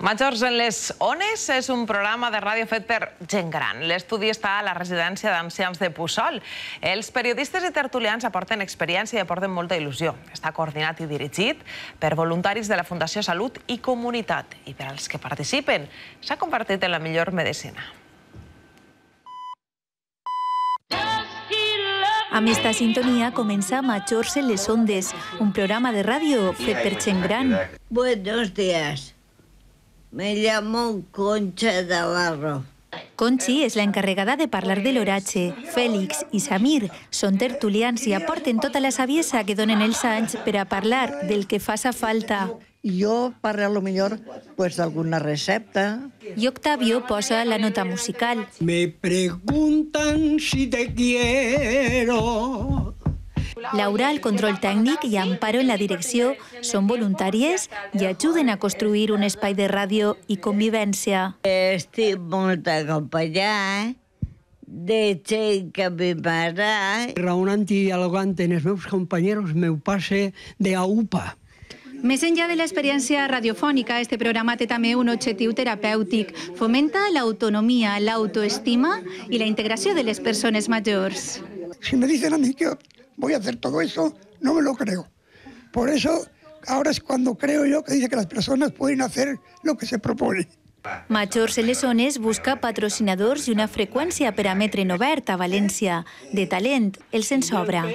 Majors en les Ones és un programa de ràdio fet per gent gran. L'estudi està a la residència d'ancians de Puçol. Els periodistes i tertulians aporten experiència i aporten molta il·lusió. Està coordinat i dirigit per voluntaris de la Fundació Salut i Comunitat. I per als que participen, s'ha convertit en la millor medicina. Amb esta sintonia comença Majors en les Ondes, un programa de ràdio fet per gent gran. Buenos días. Me llamo Concha Navarro. Conchi és la encarregada de parlar de l'oratge. Fèlix i Samir són tertulians i aporten tota la saviesa que donen els anys per a parlar del que faça falta. Jo parlo a lo millor d'alguna recepta. I Octavio posa la nota musical. Me preguntan si te quiero. Laura, al control tècnic, i Amparo en la direcció, són voluntàries i ajuden a construir un espai de ràdio i convivència. Estic molt acompanyada de gent que m'agrada. Raonant i dialogant en els meus companys, meu passe de AUPA. Més enllà de l'experiència radiofònica, este programa té també un objectiu terapèutic. Fomenta l'autonomia, l'autoestima i la integració de les persones majors. Si me dicen a mí que voy a hacer todo eso, no me lo creo. Por eso, ahora es cuando creo yo que dice que las personas pueden hacer lo que se propone. Majors en les Ones busca patrocinadors i una freqüència per a emetre en obert a València. De talent, els en sobra.